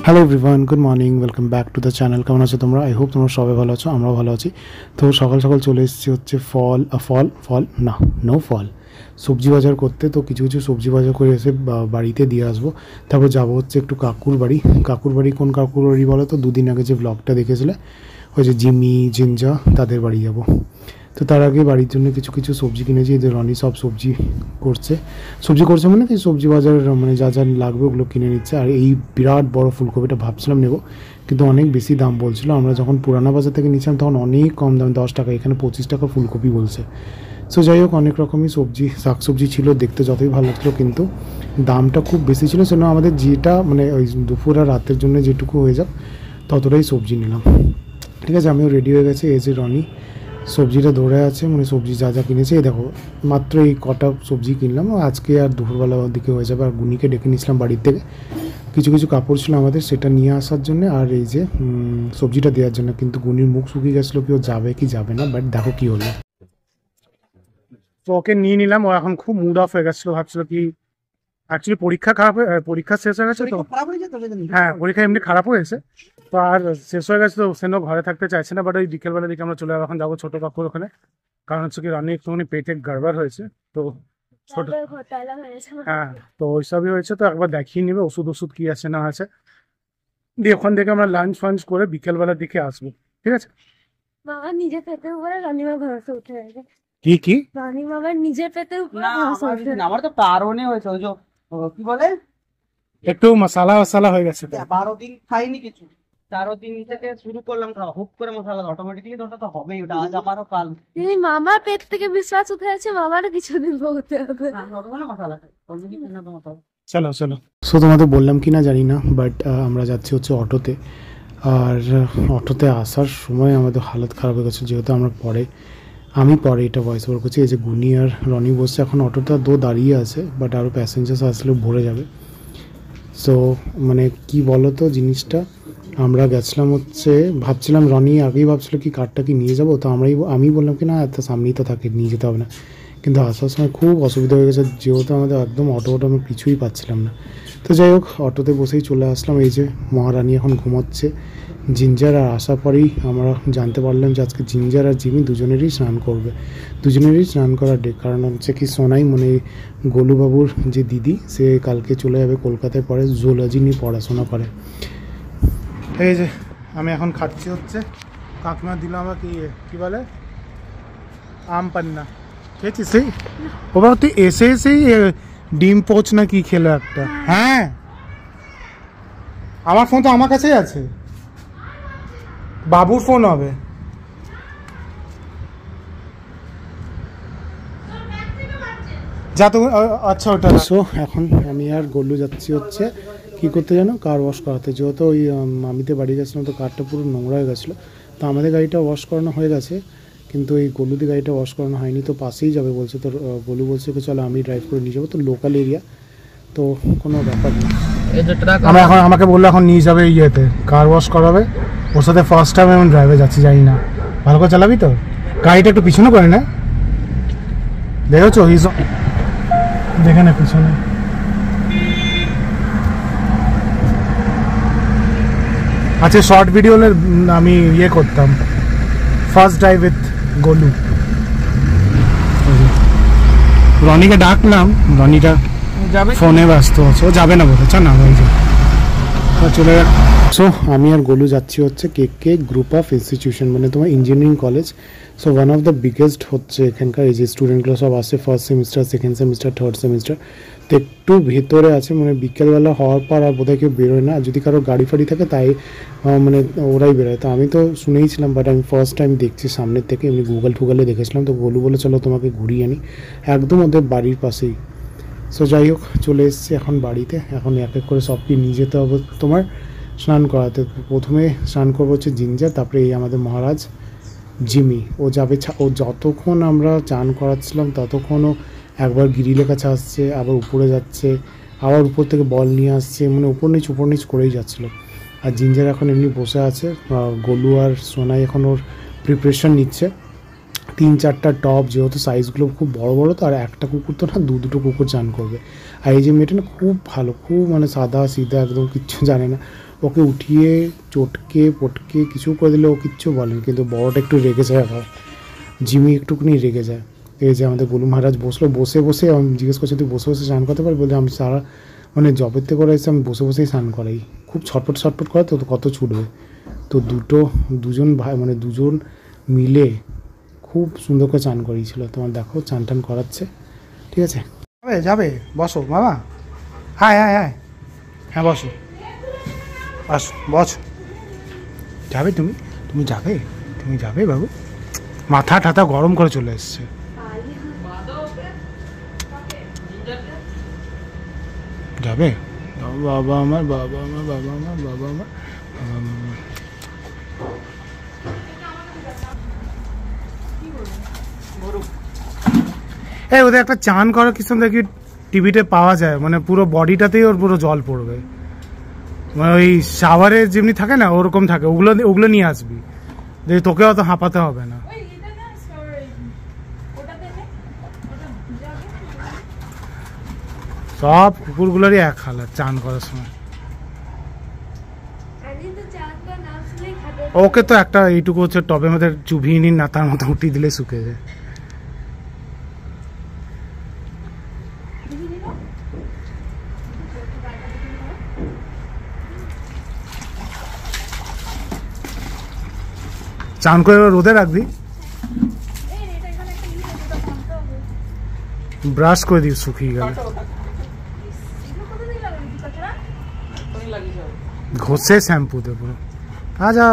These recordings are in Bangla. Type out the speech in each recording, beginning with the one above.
Hello everyone, good morning, welcome back to the channel. কেমন আছো তোমরা? আই হোপ তোমরা সবাই ভালো আছো, আমরাও ভালো আছি। তো সকাল সকাল চলে এসেছি হচ্ছে ফল সবজি বাজার করতে। তো কিছু কিছু সবজি বাজার করে এসে বাড়িতে দিয়ে আসবো। তারপর যাবো হচ্ছে একটু কাকুর বাড়ি। কোন কাকুর বাড়ি বলো তো? দুদিন আগে যে ব্লগটা দেখেছিলে, ওই যে জিমি জিঞ্জা, তাদের বাড়ি যাব। তো তার আগে বাড়ির জন্য কিছু কিছু সবজি কিনেছি। এদের রনি সব সবজি করছে মানে কি, সবজি বাজার মানে যা যা লাগবে ওগুলো কিনে নিচ্ছে। আর এই বিরাট বড় ফুলকপিটা ভাবছিলাম নেব, কিন্তু অনেক বেশি দাম বলছিল। আমরা যখন পুরানা বাজার থেকে নিয়েছিলাম তখন অনেক কম দাম, 10 টাকা, এখানে 25 টাকা ফুলকপি বলছে। সো যাই হোক, অনেক রকমই শাকসবজি ছিল, দেখতে যতই ভালো লাগছিলো, কিন্তু দামটা খুব বেশি ছিল। সেজন্য আমাদের যেটা মানে ওই দুপুর আর রাতের জন্য যেটুকু হয়ে যাক ততটাই সবজি নিলাম। ঠিক আছে, আমিও রেডি হয়ে গেছি। এই যে রনি সবজিটা ধরে আছে, মানে সবজি যা যা কিনেছে এই দেখো, মাত্র এই কটা সবজি কিনলাম। আজকে আর দুপুরবেলা দিকে হয়ে যাবে। আর গুনিকে ডেকে নিয়েছিলাম বাড়ির থেকে, কিছু কিছু কাপড় ছিল আমাদের, সেটা নিয়ে আসার জন্য, আর এই যে সবজিটা দেওয়ার জন্য। কিন্তু গুনির মুখ শুকিয়ে গেছিলো, কি ও যাবে কি যাবে না, বাট দেখো কি হলো। তো ওকে নিয়ে নিলাম। ও এখন খুব মুড অফ হয়ে গেছিলো, ভাবছিল কি অ্যাকচুয়ালি পরীক্ষা শেষ হয়ে গেছে তো। হ্যাঁ, পরীক্ষা এমনি খারাপ হয়েছে তো, আর শেষ হয়ে গেছে তো সেন ঘরে থাকতে চাইছে না। বাট ওই বিকেলবেলা দিকে আমরা চলে যাবো, এখন যাবো ছোটো কাকুর ওখানে। কারণ হচ্ছে কি, রানী একটুখানি পেটে গড়বড় হয়েছে তো, ছোট, হ্যাঁ, তো ওইসবই হয়েছে। তো একবার দেখিয়ে নিবে ওষুধ কি আছে না আছে, দিয়ে ওখান থেকে আমরা লাঞ্চ ফাঞ্চ করে বিকেলবেলার দিকে আসবো। ঠিক আছে। বাবা নিজে পেতে উপরে রানীমা ভরসা উঠে গেছে। কি রানী বাবার নিজের পেতে উপরে আমার তো কারণে হয়েছে ওই যে কি বলে, একটু মশালা হয়ে গেছে। 12 দিন খাইনি কিছু, 13 দিন থেকে শুরু করলাম খাওয়া, হুপ করে মশলা অটোমেটিকলি তো ওটা তো হবেই, ওটা আজ আমারও কাল। যদি মামার পেট থেকে বিশ্বাস উঠে আছে, মামারও কিছুদিন হতে হবে। মশলা খাই চলো। সো তোমাদের বললাম কি না জানি না, বাট আমরা যাচ্ছি হচ্ছে অটোতে। আর অটোতে আসার সময় আমাদের হালত খারাপ হয়ে গেছে, যেহেতু আমি পরে এটা ভয়েস ওভার করছি। এই যে গুনি আর রনি বসছে, এখন অটোটা দাঁড়িয়ে আছে, বাট আরও প্যাসেঞ্জার্স আসলেও ভরে যাবে। সো মানে কি বলো তো জিনিসটা, আমরা গেছিলাম হচ্ছে, ভাবছিলাম রনি আগেই ভাবছিল কি কারটা কি নিয়ে যাবো, তো আমি বললাম কি না, এত সামনেই তো থাকে, নিয়ে যেতে হবে না। কিন্তু আসার সময় খুব অসুবিধা হয়ে গেছে, যেহেতু আমাদের একদম অটো আমি কিছুই পাচ্ছিলাম না। তো যাই হোক, অটোতে বসেই চলে আসলাম। এই যে মহারানী এখন ঘুমাচ্ছে, জিঞ্জার আর আসার পরেই আমরা জানতে পারলাম যে আজকে জিঞ্জার আর জিমি দুজনেরই স্নান করার ডে। কারণ হচ্ছে কি, সোনাই মানে গোলুবাবুর যে দিদি, সে কালকে চলে যাবে কলকাতায়, পরে জুলজি নিয়ে পড়াশোনা করে। এই যে আমি এখন খাচ্ছি হচ্ছে, কাকিমা দিল আমাকে কি বলে, আম পান্না খেয়েছিস? সেই ও বাবা, তুই এসেই ডিম পোচ না কি খেলো একটা? হ্যাঁ, আমার ফোন তো আমার কাছেই আছে, বাবুর ফোন হবে। যা তো, আচ্ছা ওটা। সো এখন আমি আর গোলু যাচ্ছি হচ্ছে কি করতে জানো, কার ওয়াশ করাতে। যেহেতু ওই মামিতে বাড়ি গেছিলাম, তো কারটা পুরো নোংরা হয়ে গেছিলো। তো আমাদের গাড়িটা ওয়াশ করানো হয়ে গেছে, কিন্তু এই গোলুদি গাড়িটা ওয়াশ করানো হয়নি। তো পাশেই যাবে বলছে, তো গোলু বলছে কি চলো আমি ড্রাইভ করে নিয়ে যাবো, তো লোকাল এরিয়া, তো কোনো ব্যাপার নেই। আমাকে বললো এখন নিয়ে যাবে ইয়েতে, কার ওয়াশ করাবে। ওর সাথে ফার্স্ট টাইম আমি ড্রাইভে যাচ্ছি, জানি না ভালো করে চালাবি তো। গাড়িটা একটু পিছনে করে না, দেখেছো দেখে না পিছনে। আচ্ছা, শর্ট ভিডিও হলে আমি ইয়ে করতাম, ফার্স্ট ড্রাইভ উইথ গোলু। রনিকে ডাকলাম, রনিটা ফোনে ব্যস্ত আছে, ও যাবে না বলেছে না, ওই যে চলে গেল। সো আমি আর গোলু যাচ্ছি হচ্ছে কে গ্রুপ অফ ইনস্টিটিউশন, মানে তোমার engineering college. So one of the biggest হচ্ছে এখানকার। এই যে স্টুডেন্টগুলো সব আসছে, first semester, second semester, third semester. তো একটু ভেতরে আছে, মানে বিকেলবেলা হওয়ার পর আর বোধহয় কেউ বেরোয় না, যদি কারো গাড়ি ফাড়ি থাকে তাই মানে ওরাই বেরোয়। তো আমি তো শুনেইছিলাম, বাট আমি ফার্স্ট টাইম দেখছি সামনের থেকে, এমনি গুগলে দেখেছিলাম। তো গোলু বলে চলো তোমাকে ঘুরিয়ে আনি, একদম ওদের বাড়ির পাশেই। সো যাই হোক, চলে এসেছি এখন বাড়িতে। এখন এক এক করে সবকে নিয়ে যেতে হবে তোমার স্নান করাতে। প্রথমে স্নান করবো হচ্ছে জিঞ্জার, তারপরে এই আমাদের মহারাজ জিমি, ও যাবে। ও যতক্ষণ আমরা চান করাচ্ছিলাম ততক্ষণও একবার গিরিলের কাছে আসছে, আবার উপরে যাচ্ছে, আবার উপর থেকে বল নিয়ে আসছে, মানে উপর নিচ করেই যাচ্ছিলো। আর জিঞ্জার এখন এমনি বসে আছে, গোলু আর সোনাই এখন ওর প্রিপারেশন নিচ্ছে। 3-4টা টব, যেহেতু সাইজগুলো খুব বড় বড়, তো আর একটা কুকুর তো না, দুটো কুকুর চান করবে। আর এই যে মেয়েটা না খুব ভালো, খুব মানে সাদা সিধা, একদম কিচ্ছু জানে না। ও ওকে উঠিয়ে চটকে পটকে কিছু করে দিলে ও কিচ্ছু বলেন, কিন্তু বড়টা একটু রেগে যায় আবার, জিমি একটুখানি রেগে যায়। এই যে আমাদের গোলু মহারাজ বসলো, বসে বসে আমি জিজ্ঞেস করছি তুই বসে বসে স্নান করতে পারবি, বলছে আমি সারা মানে জবের থেকে করে এসে আমি বসে বসেই স্নান করাই, খুব ছটপট ছটপট করে তো কত ছুটবে। তো দুজন ভাই মানে দুজন মিলে খুব সুন্দর করে চান করিয়েছিল। তোমার দেখো চান টান করাচ্ছে, ঠিক আছে। যাবে যাবে, বসো বাবা, হায় হায় হায়, হ্যাঁ বসো বসো বসো। যাবে তুমি, তুমি যাবে, তুমি যাবে বাবু, মাথা ঠাথা গরম করে চলে এসছে। যাবে বাবা আমার, বাবা আমার, বাবা আমার, বাবা আমার, বাবা আমার। এই ওদের একটা চান করার কিছু দেখি টিভিতে পাওয়া যায়, মানে পুরো বডিটাতেই ওর পুরো জল পড়বে, মানে ওই শাওয়ারে যেমনি থাকে না ওরকম থাকে, ওগুলো নিয়ে আসবি, যে তোকে অত হাঁপাতে হবে না। সব কুকুরগুলোরই এক হালাত চান করার সময়। ওকে তো একটা এইটুকু হচ্ছে টবের মধ্যে চুবিয়ে নিন না, তার মতো উঠিয়ে দিলে শুকে যায়। চান করে রোদে রাখবি, ব্রাশ করে দিবি শুকিয়ে গেলে, ঘষে শ্যাম্পু দে পুরো। আজা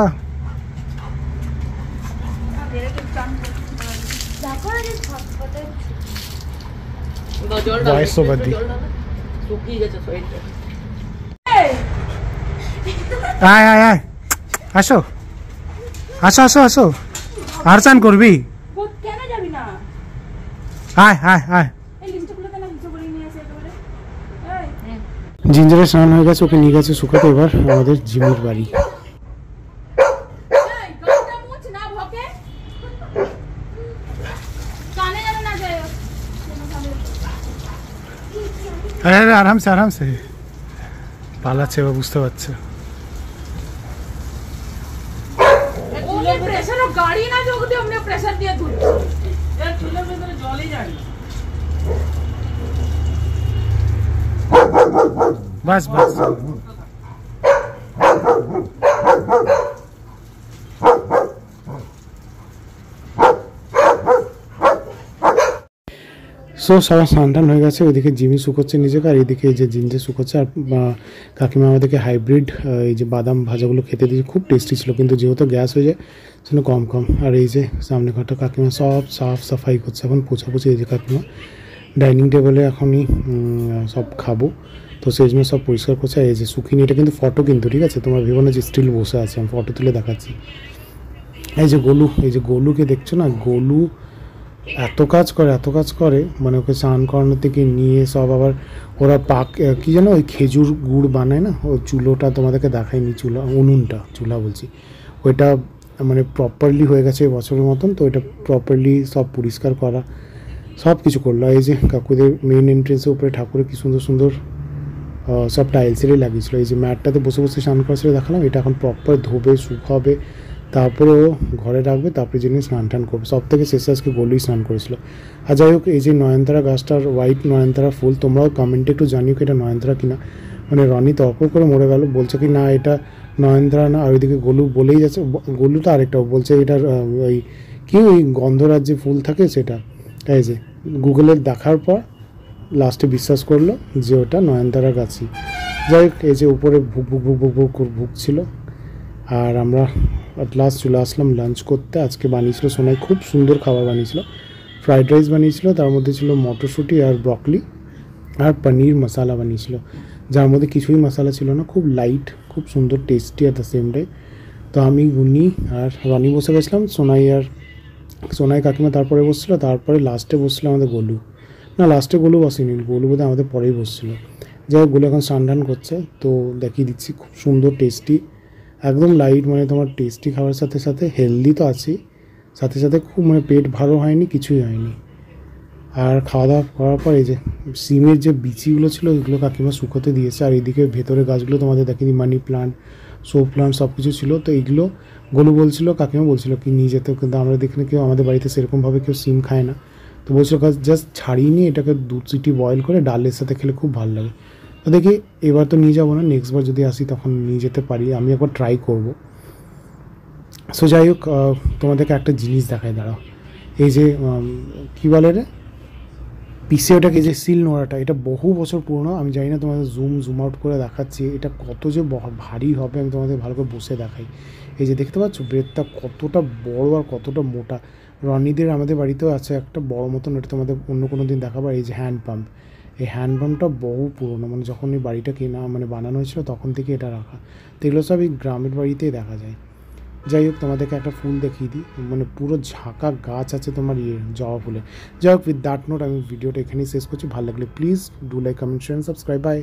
বয়স তো বাদ দি, আয় আয় আয়, আসো আসো আসো আসো, আর চান করবি, আয় আয় আয়। জিঞ্জারের স্নান হয়ে গেছে, ওকে নিয়ে গেছে শুকাতে এবার আমাদের জিমির বাড়ি। আরে আরে আরামসে আরামসে পালাচ্ছে, এবার বুঝতে পারছে। গাড়ি না যোগ দিয়ে हमने প্রেসার দিয়ে তুলছি, এর চুলের ভিতরে জলই যায় না। বাস বাস, সো সবার স্নান টান হয়ে গেছে, ওইদিকে জিমি শুকোচ্ছে নিজেকে, আর এইদিকে এই যে জিঞ্জে শুকোচ্ছে। আর কাকিমা আমাদেরকে হাইব্রিড এই যে বাদাম ভাজাগুলো খেতে দিয়েছে, খুব টেস্টি ছিল, কিন্তু যেহেতু গ্যাস হয়ে যায় সেজন্য কম কম। আর এই যে সামনে ঘরটা কাকিমা সব সাফ সাফাই করছে, এখন পোছাপুছি। এই যে কাকিমা ডাইনিং টেবিলে এখনই সব খাবো, তো সেই জন্য সব পরিষ্কার করছে। এই যে সুখিনি, এটা কিন্তু ফটো কিন্তু, ঠিক আছে, তোমার ভেবো না যে স্টিল বসে আছে, আমি ফটো তুলে দেখাচ্ছি। এই যে গোলু, এই যে গোলুকে দেখছো না, গোলু এত কাজ করে, মানে ওকে স্নান করানোর থেকে নিয়ে সব, আবার ওরা কী যেন ওই খেজুর গুড় বানায় না, ওই চুলোটা তোমাদেরকে দেখায়নি, চুলা বলছি, ওইটা মানে প্রপারলি হয়ে গেছে বছরের মতন, তো ওইটা প্রপারলি সব পরিষ্কার করা সব কিছু করলো। এই যে কাকুদের মেইন এন্ট্রেন্সের উপরে ঠাকুরের কী সুন্দর সুন্দর সব টাইলসেরই লাগিয়েছিলো। এই যে ম্যাটটাতে বসে বসে স্নান করেছিল দেখালাম, এটা এখন প্রপার ধোবে, শুকাবে, তারপরে ও ঘরে রাখবে, তারপরে যিনি স্নান টান করবে। সব থেকে শেষে আজকে গোলুই স্নান করেছিল। আর যাই হোক, এই যে নয়নতারা গাছটার হোয়াইট নয়নতারা ফুল, তোমরাও কমেন্টে একটু জানিও কি এটা নয়নতারা কিনা। মানে রনি তর্ক করে মরে গেল, বলছে কি না এটা নয়নতারা না, আর ওইদিকে গোলু বলেই যাচ্ছে, গোলুটা আরেকটাও বলছে এটার ওই কি ওই গন্ধরাজ যে ফুল থাকে সেটা। এই যে গুগলে দেখার পর লাস্টে বিশ্বাস করলো যে ওটা নয়নতারা গাছই। যাই হোক, এই যে উপরে ভুগছিল, আর আমরা অ্যাট লাস্ট চলে আসলাম লাঞ্চ করতে। আজকে বানিয়েছিল সোনাই, খুব সুন্দর খাবার বানিয়েছিল, ফ্রাইড রাইস বানিয়েছিল, তার মধ্যে ছিল মটরশুঁটি আর ব্রকলি আর পনির মশালা বানিয়েছিল, যার মধ্যে কিছুই মশালা ছিল না, খুব লাইট, খুব সুন্দর, tasty at the same time. তো আমি গুনি আর রনি বসে গেছিলাম, সোনাই কাকিমা তারপরে বসছিলো, তারপরে লাস্টে বসছিলো আমাদের গোলু, না লাস্টে গোলু বসেনি, গোলু বোধহয় আমাদের পরেই বসছিলো। যাই হোক, গোলু এখন স্নান টান করছে, তো দেখিয়ে দিচ্ছি, খুব সুন্দর টেস্টি, একদম লাইট, মানে তোমার টেস্টি খাওয়ার সাথে সাথে হেলদি তো আছেই, সাথে সাথে খুব মানে পেট ভালো হয়নি, কিছুই হয়নি। আর খাওয়া দাওয়া করার পর এই যে সিমের যে বিচিগুলো ছিল ওইগুলো কাকিমা শুকোতে দিয়েছে। আর এইদিকে ভেতরে গাছগুলো তোমাদের দেখিনি, মানি প্লান্ট, শো প্লান্ট সব কিছু ছিল। তো এইগুলো গোলু বলছিল, কাকিমা বলছিল কি নিয়ে যেতে, কিন্তু আমরা দেখিনি কেউ আমাদের বাড়িতে সেরকমভাবে কেউ সিম খায় না। তো বলছিল জাস্ট ছাড়িয়ে নিয়ে এটাকে 2 সিটি বয়েল করে ডালের সাথে খেলে খুব ভালো লাগে। তো দেখি এবার তো নিয়ে যাবো না, নেক্সট বার যদি আসি তখন নিয়ে যেতে পারি, আমি একবার ট্রাই করব। সো যাই হোক, তোমাদেরকে একটা জিনিস দেখায়, দাঁড়াও। এই যে কী বলে রে, পিসে ওটাকে যে সিল নোড়াটা, এটা বহু বছর পুরনো। আমি জানি না তোমাদের জুম আউট করে দেখাচ্ছি এটা কত যে ভারী হবে, আমি তোমাদের ভালো করে বসে দেখাই। এই যে দেখতে পাচ্ছ ব্রেডটা কতটা বড় আর কতটা মোটা। রনিদের আমাদের বাড়িতেও আছে একটা বড় মতন, এটা তোমাদের অন্য কোনো দিন দেখাবো। এই যে হ্যান্ড পাম্প, এই হ্যান্ড পাম্পটা বহু পুরনো, মানে যখন এই বাড়িটা কেনা মানে বানানো হয়েছিল তখন থেকে এটা রাখা। তো এগুলো সব এই গ্রামের বাড়িতেই দেখা যায়। যাই হোক, তোমাদেরকে একটা ফুল দেখিয়ে দিই, মানে পুরো ঝাঁকা গাছ আছে তোমার জবা ফুলের। যাই হোক, উইথ দ্যাট নোট আমি ভিডিওটা এখানেই শেষ করছি। ভালো লাগলে please do like, comment, share, subscribe. By.